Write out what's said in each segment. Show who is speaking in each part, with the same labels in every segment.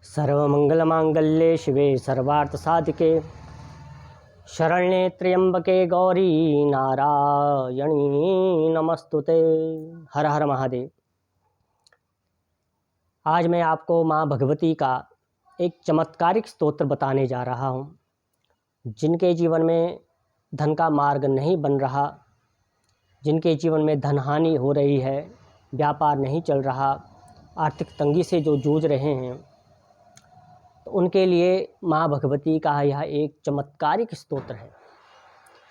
Speaker 1: सर्वमंगलमांगल्ये शिवे सर्वार्थसाधिके शरण्ये त्र्यंबके गौरी नारायणी नमस्तुते। हर हर महादेव। आज मैं आपको माँ भगवती का एक चमत्कारिक स्तोत्र बताने जा रहा हूँ। जिनके जीवन में धन का मार्ग नहीं बन रहा, जिनके जीवन में धन हानि हो रही है, व्यापार नहीं चल रहा, आर्थिक तंगी से जो जूझ रहे हैं, तो उनके लिए माँ भगवती का यह एक चमत्कारिक स्तोत्र है।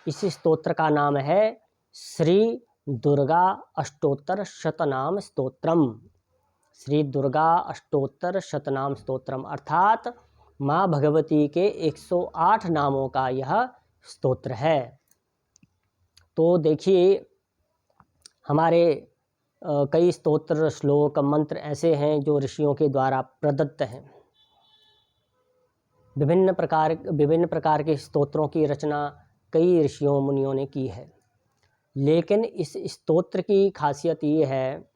Speaker 1: इस स्तोत्र का नाम है श्री दुर्गा अष्टोत्तर शतनाम स्तोत्रम। श्री दुर्गा अष्टोत्तर शतनाम स्तोत्रम अर्थात माँ भगवती के 108 नामों का यह स्तोत्र है। तो देखिए, हमारे कई स्तोत्र, श्लोक, मंत्र ऐसे हैं जो ऋषियों के द्वारा प्रदत्त हैं। विभिन्न प्रकार के स्तोत्रों की रचना कई ऋषियों मुनियों ने की है। लेकिन इस स्तोत्र की खासियत ये है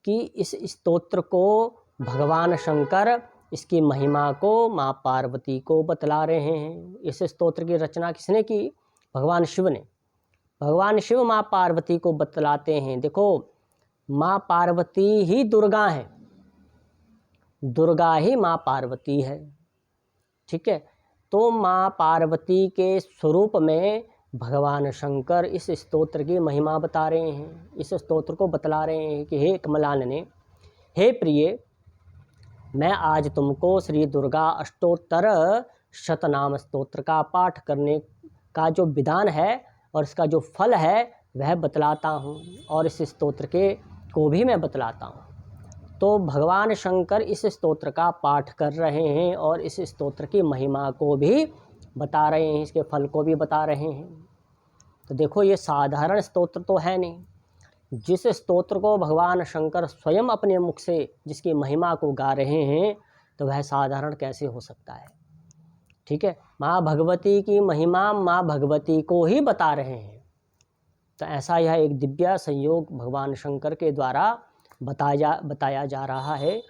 Speaker 1: कि इस स्तोत्र को भगवान शंकर इसकी महिमा को माँ पार्वती को बतला रहे हैं। इस स्तोत्र की रचना किसने की? भगवान शिव ने। भगवान शिव माँ पार्वती को बतलाते हैं। देखो, माँ पार्वती ही दुर्गा है, दुर्गा ही माँ पार्वती है। ठीक है, तो माँ पार्वती के स्वरूप में भगवान शंकर इस स्तोत्र की महिमा बता रहे हैं। इस स्तोत्र को बतला रहे हैं कि हे कमलानने, हे प्रिय, मैं आज तुमको श्री दुर्गा अष्टोत्तर शतनाम स्तोत्र का पाठ करने का जो विधान है और इसका जो फल है वह बतलाता हूँ, और इस स्तोत्र को भी मैं बतलाता हूँ। तो भगवान शंकर इस स्तोत्र का पाठ कर रहे हैं और इस स्तोत्र की महिमा को भी बता रहे हैं, इसके फल को भी बता रहे हैं। तो देखो, ये साधारण स्तोत्र तो है नहीं। जिस स्तोत्र को भगवान शंकर स्वयं अपने मुख से जिसकी महिमा को गा रहे हैं, तो वह साधारण कैसे हो सकता है? ठीक है, माँ भगवती की महिमा माँ भगवती को ही बता रहे हैं। तो ऐसा यह एक दिव्य संयोग भगवान शंकर के द्वारा बताया जा रहा है।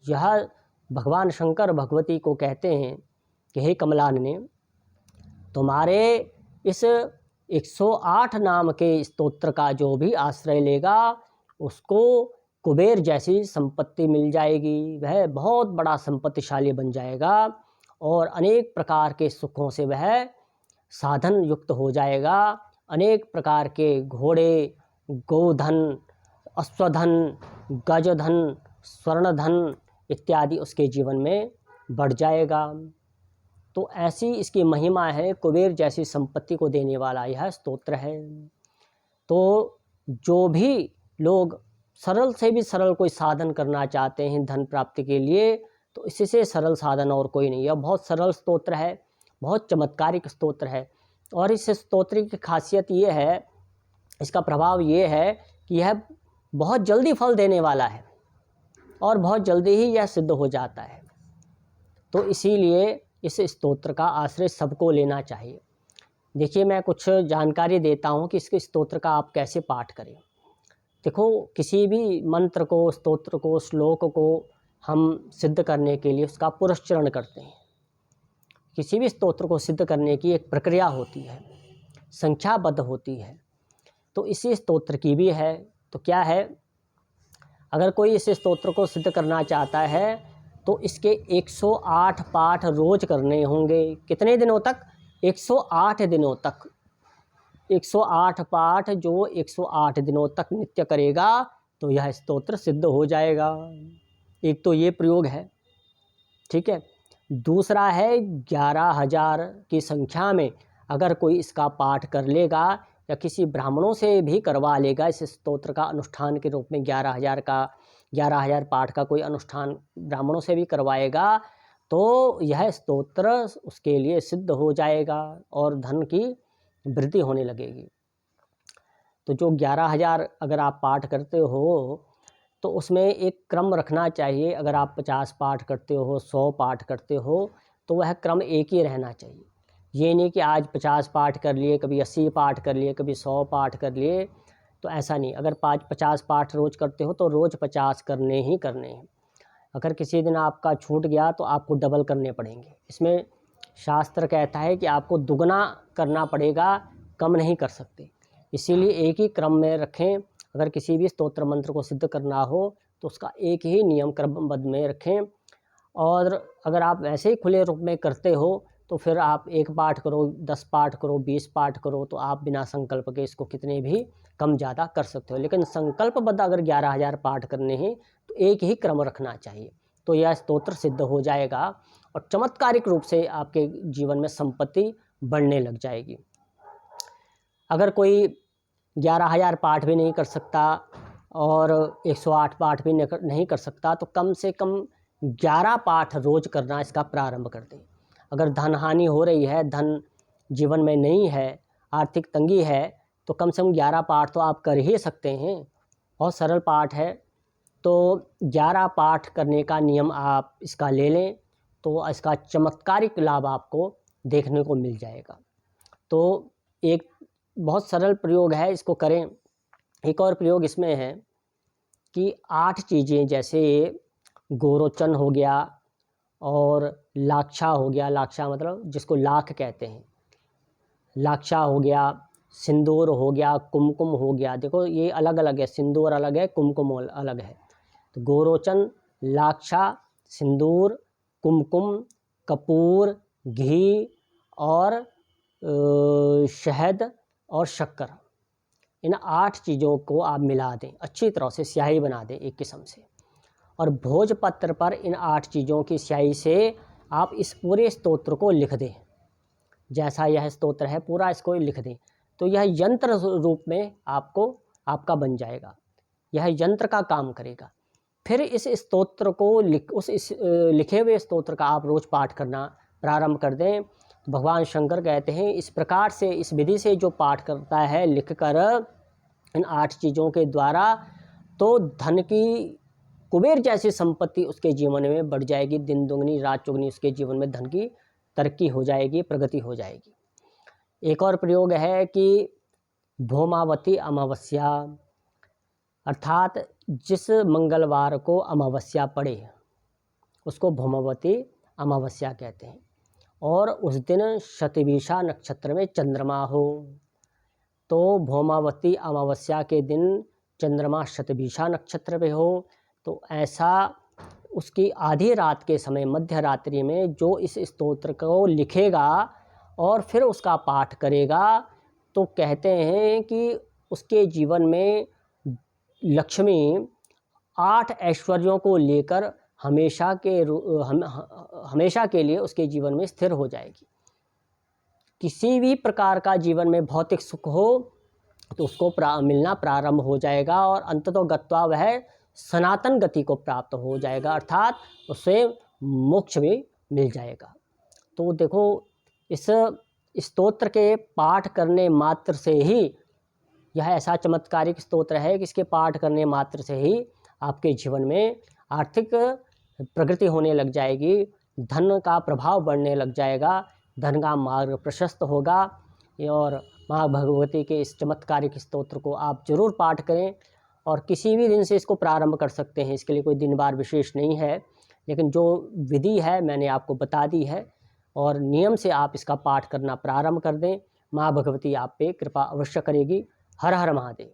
Speaker 1: यह भगवान शंकर भगवती को कहते हैं कि हे कमलानने, तुम्हारे इस 108 नाम के स्तोत्र का जो भी आश्रय लेगा उसको कुबेर जैसी संपत्ति मिल जाएगी। वह बहुत बड़ा संपत्तिशाली बन जाएगा और अनेक प्रकार के सुखों से वह साधन युक्त हो जाएगा। अनेक प्रकार के घोड़े, गोधन, अश्वधन, गजधन, स्वर्णधन इत्यादि उसके जीवन में बढ़ जाएगा। तो ऐसी इसकी महिमा है, कुबेर जैसी संपत्ति को देने वाला यह स्तोत्र है। तो जो भी लोग सरल से भी सरल कोई साधन करना चाहते हैं धन प्राप्ति के लिए, तो इससे सरल साधन और कोई नहीं। यह बहुत सरल स्तोत्र है, बहुत चमत्कारिक स्तोत्र है। और इस स्तोत्र की खासियत ये है, इसका प्रभाव ये है कि यह बहुत जल्दी फल देने वाला है और बहुत जल्दी ही यह सिद्ध हो जाता है। तो इसीलिए इस स्तोत्र का आश्रय सबको लेना चाहिए। देखिए, मैं कुछ जानकारी देता हूँ कि इसके स्तोत्र का आप कैसे पाठ करें। देखो, किसी भी मंत्र को, स्तोत्र को, श्लोक को हम सिद्ध करने के लिए उसका पुरस्चरण करते हैं। किसी भी स्तोत्र को सिद्ध करने की एक प्रक्रिया होती है, संख्याबद्ध होती है। तो इसी स्तोत्र की भी है। तो क्या है, अगर कोई इस स्तोत्र को सिद्ध करना चाहता है तो इसके 108 पाठ रोज करने होंगे। कितने दिनों तक? 108 दिनों तक। 108 पाठ जो 108 दिनों तक नित्य करेगा तो यह स्तोत्र सिद्ध हो जाएगा। एक तो ये प्रयोग है। ठीक है, दूसरा है 11,000 की संख्या में अगर कोई इसका पाठ कर लेगा या किसी ब्राह्मणों से भी करवा लेगा इस स्तोत्र का अनुष्ठान के रूप में, 11,000 पाठ का कोई अनुष्ठान ब्राह्मणों से भी करवाएगा, तो यह स्तोत्र उसके लिए सिद्ध हो जाएगा और धन की वृद्धि होने लगेगी। तो जो 11,000 अगर आप पाठ करते हो तो उसमें एक क्रम रखना चाहिए। अगर आप 50 पाठ करते हो, 100 पाठ करते हो, तो वह क्रम एक ही रहना चाहिए। ये नहीं कि आज 50 पाठ कर लिए, कभी 80 पाठ कर लिए, कभी 100 पाठ कर लिए, तो ऐसा नहीं। अगर 50 पाठ रोज़ करते हो तो रोज़ 50 करने ही करने हैं। अगर किसी दिन आपका छूट गया तो आपको डबल करने पड़ेंगे। इसमें शास्त्र कहता है कि आपको दुगना करना पड़ेगा, कम नहीं कर सकते। इसीलिए एक ही क्रम में रखें। अगर किसी भी स्तोत्र मंत्र को सिद्ध करना हो तो उसका एक ही नियम क्रमबद्ध में रखें। और अगर आप वैसे ही खुले रूप में करते हो तो फिर आप 1 पाठ करो, 10 पाठ करो, 20 पाठ करो, तो आप बिना संकल्प के इसको कितने भी कम ज़्यादा कर सकते हो। लेकिन संकल्पबद्ध अगर 11,000 पाठ करने हैं तो एक ही क्रम रखना चाहिए, तो यह स्तोत्र सिद्ध हो जाएगा और चमत्कारिक रूप से आपके जीवन में संपत्ति बढ़ने लग जाएगी। अगर कोई 11,000 पाठ भी नहीं कर सकता और 108 पाठ भी नहीं कर सकता तो कम से कम 11 पाठ रोज करना इसका प्रारंभ कर दें। अगर धन हानि हो रही है, धन जीवन में नहीं है, आर्थिक तंगी है, तो कम से कम 11 पाठ तो आप कर ही सकते हैं। बहुत सरल पाठ है, तो 11 पाठ करने का नियम आप इसका ले लें तो इसका चमत्कारिक लाभ आपको देखने को मिल जाएगा। तो एक बहुत सरल प्रयोग है, इसको करें। एक और प्रयोग इसमें है कि 8 चीज़ें, जैसे गोरोचन हो गया और लाक्षा हो गया, लाक्षा मतलब जिसको लाख कहते हैं, लाक्षा हो गया, सिंदूर हो गया, कुमकुम हो गया। देखो ये अलग अलग है, सिंदूर अलग है, कुमकुम अलग है। तो गोरोचन, लाक्षा, सिंदूर, कुमकुम, कपूर, घी और शहद और शक्कर, इन 8 चीज़ों को आप मिला दें, अच्छी तरह से स्याही बना दें एक किस्म से, और भोजपत्र पर इन 8 चीज़ों की स्याही से आप इस पूरे स्तोत्र को लिख दें। जैसा यह स्तोत्र है पूरा इसको लिख दें, तो यह यंत्र रूप में आपका बन जाएगा, यह यंत्र का काम करेगा। फिर इस स्तोत्र को लिखे हुए स्तोत्र का आप रोज़ पाठ करना प्रारंभ कर दें। भगवान शंकर कहते हैं इस प्रकार से, इस विधि से जो पाठ करता है लिखकर इन 8 चीज़ों के द्वारा, तो धन की कुबेर जैसी संपत्ति उसके जीवन में बढ़ जाएगी, दिन दुगनी रात चौगुनी उसके जीवन में धन की तरक्की हो जाएगी, प्रगति हो जाएगी। एक और प्रयोग है कि भौमावती अमावस्या, अर्थात जिस मंगलवार को अमावस्या पड़े उसको भौमावती अमावस्या कहते हैं, और उस दिन शतभिषा नक्षत्र में चंद्रमा हो, तो भौमावती अमावस्या के दिन चंद्रमा शतभिषा नक्षत्र पे हो, तो ऐसा उसकी आधी रात के समय, मध्य रात्रि में जो इस स्तोत्र को लिखेगा और फिर उसका पाठ करेगा, तो कहते हैं कि उसके जीवन में लक्ष्मी 8 ऐश्वर्यों को लेकर हमेशा के लिए उसके जीवन में स्थिर हो जाएगी। किसी भी प्रकार का जीवन में भौतिक सुख हो तो उसको मिलना प्रारंभ हो जाएगा और अंततः गत्वा वह सनातन गति को प्राप्त हो जाएगा, अर्थात उसे मोक्ष भी मिल जाएगा। तो देखो इस स्तोत्र के पाठ करने मात्र से ही, यह ऐसा चमत्कारिक स्तोत्र है कि इसके पाठ करने मात्र से ही आपके जीवन में आर्थिक प्रगति होने लग जाएगी, धन का प्रभाव बढ़ने लग जाएगा, धन का मार्ग प्रशस्त होगा। और माँ भगवती के इस चमत्कारिक स्तोत्र को आप जरूर पाठ करें और किसी भी दिन से इसको प्रारंभ कर सकते हैं। इसके लिए कोई दिन बार विशेष नहीं है, लेकिन जो विधि है मैंने आपको बता दी है और नियम से आप इसका पाठ करना प्रारंभ कर दें। माँ भगवती आप पे कृपा अवश्य करेगी। हर हर महादेव।